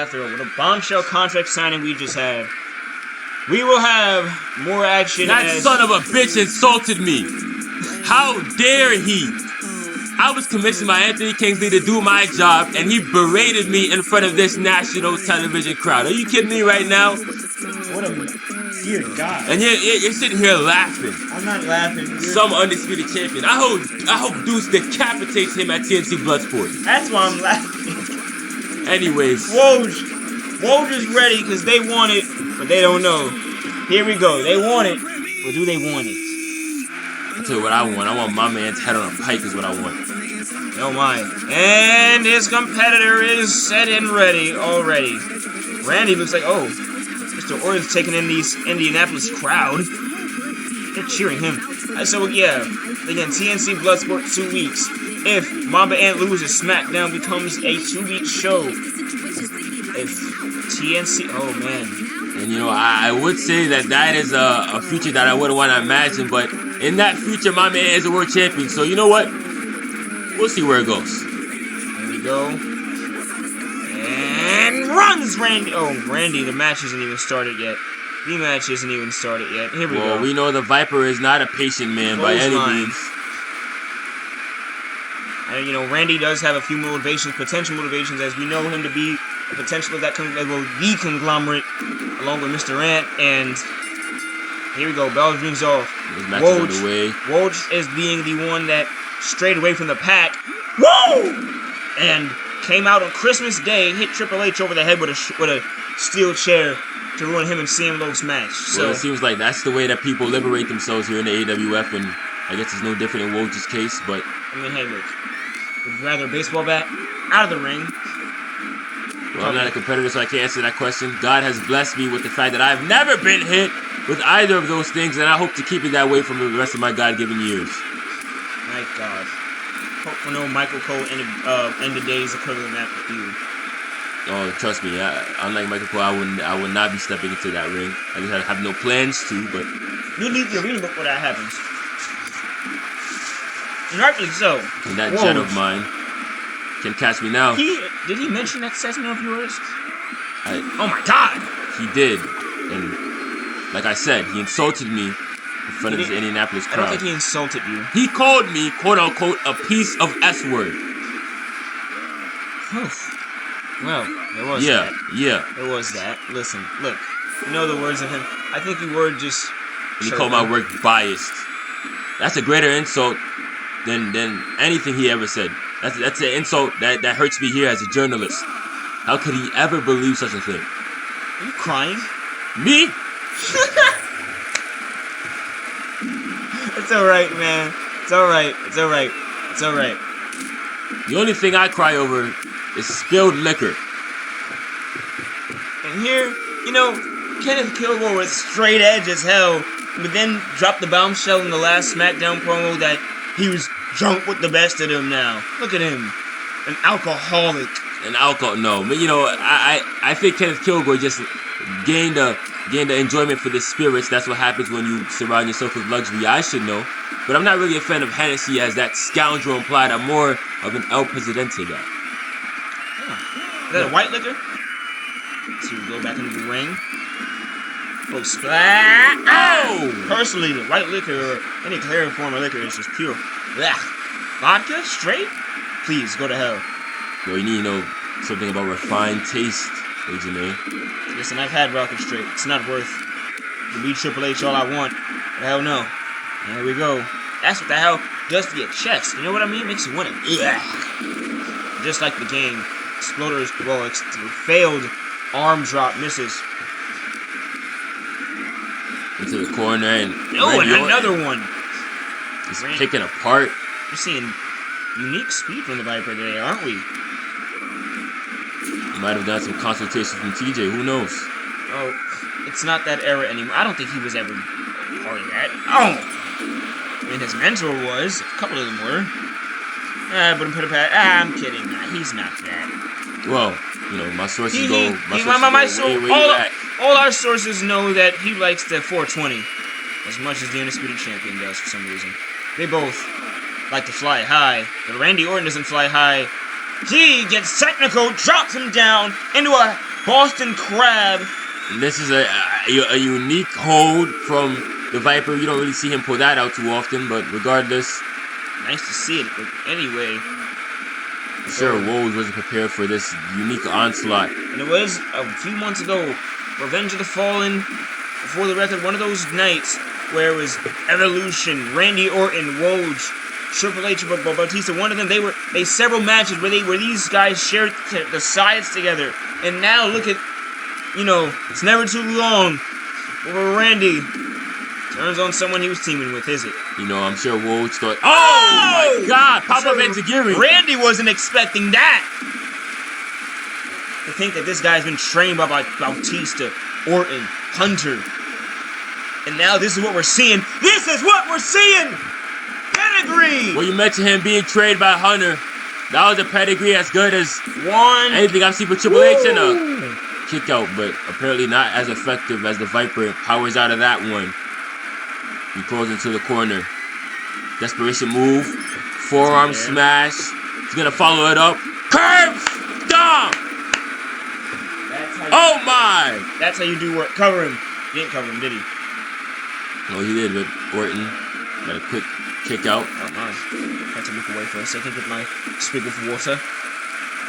after what a bombshell contract signing we just had. We will have more action. That son of a bitch insulted me. How dare he? I was commissioned by Anthony Kingsley to do my job, and he berated me in front of this national television crowd. Are you kidding me right now? What a dear God. And you're sitting here laughing. I'm not laughing. Some undisputed champion. I hope Deuce decapitates him at TNT Bloodsport. That's why I'm laughing. Anyways. Woj is ready because they want it, but they don't know. Here we go. They want it, but do they want it? I'll tell you what I want. I want my man's head on a pike is what I want. Oh my. And his competitor is set and ready already. Randy looks like, oh, Mr. Orton's taking in these Indianapolis crowd. They're cheering him. So yeah, again, TNC Bloodsport 2 weeks. If Mamba Ant loses, SmackDown becomes a 2-week show. If TNC, oh man. And you know, I would say that is a future that I wouldn't want to imagine, but in that future, my man is a world champion. So you know what? We'll see where it goes. Here we go. And runs Randy. Oh, Randy, the match isn't even started yet. Here we go. Well, we know the Viper is not a patient man by any means. And you know, Randy does have a few potential motivations, as we know him to be the potential of the Conglomerate, along with Mr. Ant. And here we go, bells rings off. Woj is being the one that strayed away from the pack. Whoa! And came out on Christmas Day, hit Triple H over the head with a steel chair to ruin him and CM Punk's match. So it seems like that's the way that people liberate themselves here in the AWF, and I guess it's no different in Woj's case, but I mean, hey, look, would you rather a baseball bat out of the ring? Well, I'm not a competitor, so I can't answer that question. God has blessed me with the fact that I've never been hit with either of those things, and I hope to keep it that way for the rest of my God-given years. My God. Hope for no Michael Cole end the days equivalent that feud. Oh, trust me, unlike Michael Cole, I would not be stepping into that ring. I just have no plans to, but you leave the arena before that happens. And rightfully so. And that jet of mine can catch me now. Did he mention that Cessna of yours? Oh my God! He did, and like I said, he insulted me in front of his Indianapolis crowd. I don't think he insulted you. He called me, quote unquote, a piece of S word. Well, there was that. Yeah. There was that. Listen, look, you know the words of him. I think you were just. And he called my work biased. That's a greater insult than anything he ever said. That's an insult that hurts me here as a journalist. How could he ever believe such a thing? Are you crying? Me? It's alright, man. It's alright. The only thing I cry over is spilled liquor. And here, you know, Kenneth Kilgore was straight edge as hell, but then dropped the bombshell in the last SmackDown promo that he was drunk with the best of them now. Look at him. An alcoholic. No, but you know, I think Kenneth Kilgore just gained the enjoyment for the spirits. That's what happens when you surround yourself with luxury. I should know, but I'm not really a fan of Hennessy as that scoundrel implied. I'm more of an El Presidente guy. Is that a white liquor? So we go back into the ring. Oh, splat! Oh! Personally, the white liquor or any clear form of liquor is just pure. Blech. Vodka? Straight? Please, go to hell. Well, you need to know something about refined taste, Agent A. Listen, I've had Rocket Straight. It's not worth to be Triple H all I want. But hell no. And here we go. That's what the hell does to your chest. You know what I mean? Makes you want it. Just like the game. Exploder's, well, failed arm drop misses. Into the corner and... Oh, and another one. He's picking apart. We're seeing unique speed from the Viper today, aren't we? Might have done some consultation from TJ. Who knows? Oh, it's not that era anymore. I don't think he was ever part of that. Oh! I mean, his mentor was. A couple of them were. But I'm kidding. Nah, he's not that. Well, you know, my sources all our sources know that he likes the 420 as much as the Undisputed Champion does for some reason. They both like to fly high, but Randy Orton doesn't fly high. He gets technical, drops him down into a Boston Crab. And this is a unique hold from the Viper. You don't really see him pull that out too often, but regardless. Nice to see it, but anyway. I'm sure Woj wasn't prepared for this unique onslaught. And it was a few months ago, Revenge of the Fallen, before the record, one of those nights where it was Evolution, Randy Orton, Woj, Triple H, Batista. One of them, they several matches where these guys shared the sides together. And now look at, it's never too long where Randy turns on someone he was teaming with, is it? I'm sure Woj thought, oh my God, pop-up Enziguri. Randy wasn't expecting that. To think that this guy's been trained by Bautista, Orton, Hunter. And now this is what we're seeing. This is what we're seeing! Pedigree! Well, you mentioned him being trained by Hunter. That was a pedigree as good as anything I've seen for Triple H in a kick out, but apparently not as effective as the Viper powers out of that one. He pulls into the corner. Desperation move. Forearm smash. He's gonna follow it up. Curb stomp! Oh my! That's how you do work. Cover him. He didn't cover him, did he? No, he did, but Orton got a quick kick out. Oh my. Had to look away for a second with my spig of water.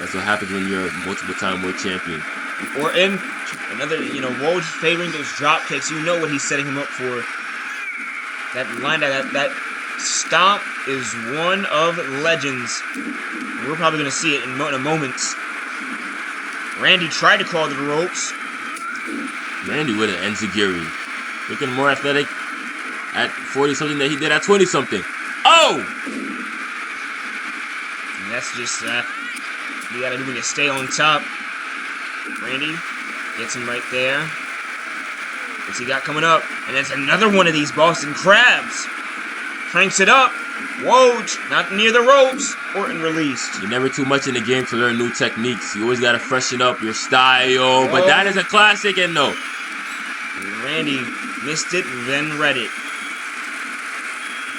That's what happens when you're a multiple-time world champion. Orton, another, Woj favoring those drop kicks. You know what he's setting him up for. That line, that stomp is one of legends. We're probably going to see it in a moment. Randy tried to call to the ropes. Randy with an Enziguri. Looking more athletic at 40-something than he did at 20-something. Oh! And that's just, you got to do when you stay on top. Randy gets him right there. What's he got coming up? And that's another one of these Boston Crabs. Cranks it up. Woj, not near the ropes. Orton released. You're never too much in the game to learn new techniques. You always got to freshen up your style. But that is a classic, and no. Randy missed it, then read it.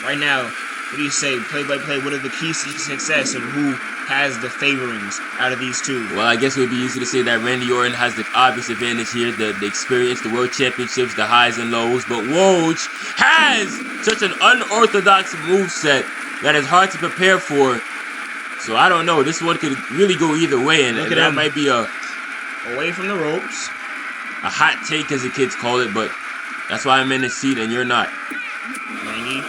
Right now, what do you say? Play by play, what are the keys to success and who has the favorings out of these two? Well, I guess it would be easy to say that Randy Orton has the obvious advantage here, the experience, the world championships, the highs and lows. But Woj has such an unorthodox moveset that is hard to prepare for. So I don't know. This one could really go either way, and that might be away from the ropes. A hot take, as the kids call it, but that's why I'm in the seat and you're not. Randy,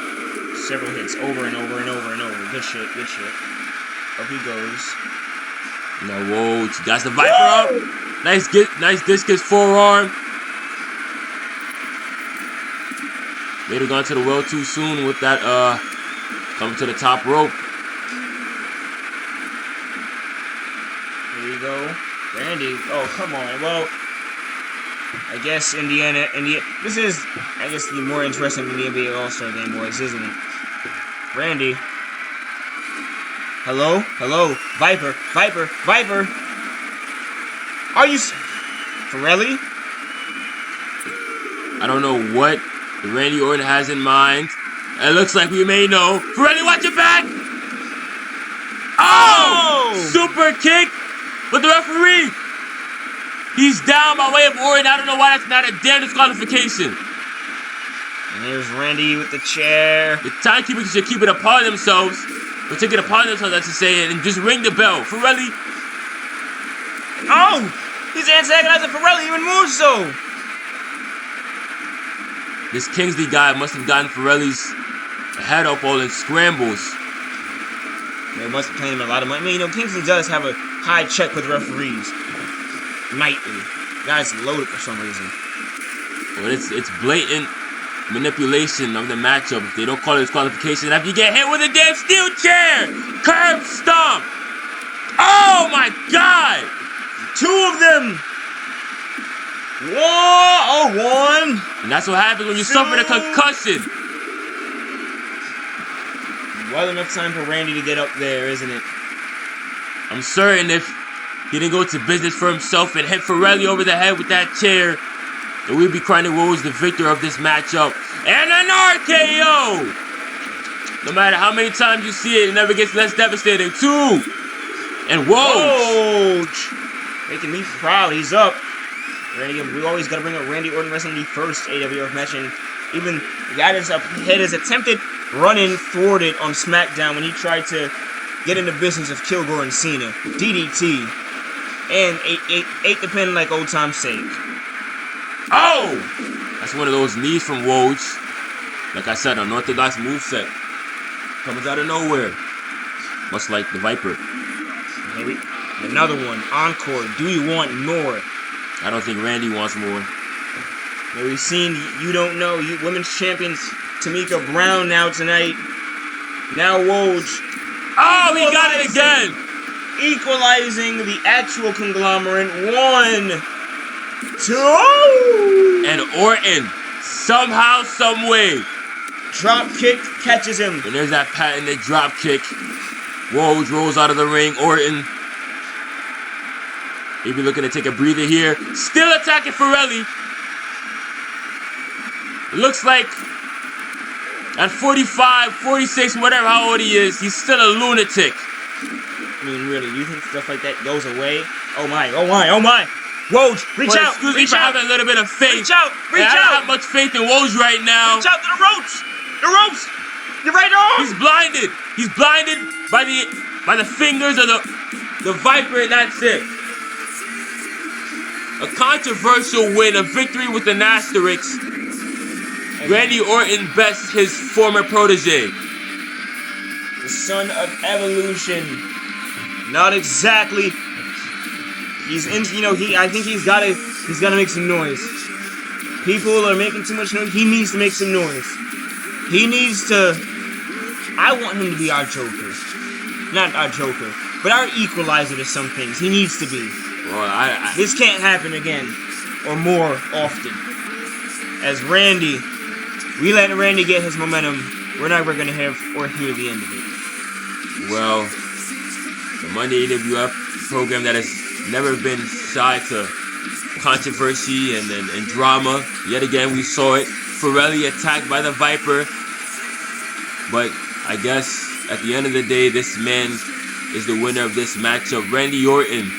several hits over and over and over and over. Good shit, good shit. Up he goes. Now Woj got the Viper up. Nice discus forearm. May have gone to the well too soon with that coming to the top rope. Here you go. Randy. Oh, come on. Well, I guess Indiana. This is, I guess, the more interesting than the NBA All-Star Game was, isn't it? Randy. Hello? Hello? Viper. Viper. Viper. Are you... Ferrelli? I don't know what Randy Orton has in mind. It looks like we may know. Ferrelli, watch your back! Oh! Super kick with the referee. He's down by way of Orton. I don't know why that's not a damn disqualification. And here's Randy with the chair. The timekeepers should keep it upon themselves. Or take it upon themselves, that's to say it, and just ring the bell. Ferrelli. Oh! He's antagonizing Ferrelli even more so. This Kingsley guy must have gotten Ferrelli's head up all in scrambles. They must have paid him a lot of money. I mean, Kingsley does have a high check with referees. Nightly. Guy's loaded for some reason. Well, it's blatant manipulation of the matchup. If they don't call it disqualification after you get hit with a damn steel chair! Curb stomp! Oh my God! Two of them! One! And that's what happens when you suffer a concussion. Well enough time for Randy to get up there, isn't it? I'm certain if he didn't go to business for himself and hit Ferrelli over the head with that chair, that we'd be crying Woj the victor of this matchup. And an RKO! No matter how many times you see it, it never gets less devastating. Two! And Woj! Making me proud. He's up. Randy, we always got to bring up Randy Orton wrestling the first AWF match, and even got his had his attempted run-in thwarted on SmackDown when he tried to get in the business of Kilgore and Cena. DDT. And ate the pin like old time's sake. Oh! That's one of those knees from Woj. Like I said, an unorthodox moveset. Comes out of nowhere. Much like the Viper. Maybe. Another one. Encore. Do you want more? I don't think Randy wants more. Now we've seen You Don't Know, women's champions Tamika Brown now tonight. Now Woj. Oh, he got it again! Equalizing the actual Conglomerate. 1, 2. And Orton, somehow, someway. Drop kick catches him. And there's that patented drop kick. Woj rolls out of the ring. Orton. Maybe looking to take a breather here. Still attacking Ferrelli. Looks like at 45, 46, whatever how old he is, he's still a lunatic. I mean, really, you think stuff like that goes away? Oh my, oh my, oh my! Woj, reach out! Excuse me for having a little bit of faith. Reach out! Reach out! I don't have much faith in Woj right now. Reach out to the ropes! The ropes! Your right arm! He's blinded. He's blinded by the fingers of the Viper, and that's it. A controversial win, a victory with an asterisk. Randy Orton bests his former protege. The son of evolution. Not exactly. He's in, I think he's gotta make some noise. People are making too much noise. He needs to make some noise. He needs to. I want him to be our Joker. Not our Joker, but our equalizer to some things. He needs to be. Well, this can't happen again, or more often. As Randy, we let Randy get his momentum. We're never gonna have or hear the end of it. Well, the Monday AWF program that has never been shy to controversy and drama. Yet again, we saw it. Ferrelli attacked by the Viper. But I guess at the end of the day, this man is the winner of this matchup. Randy Orton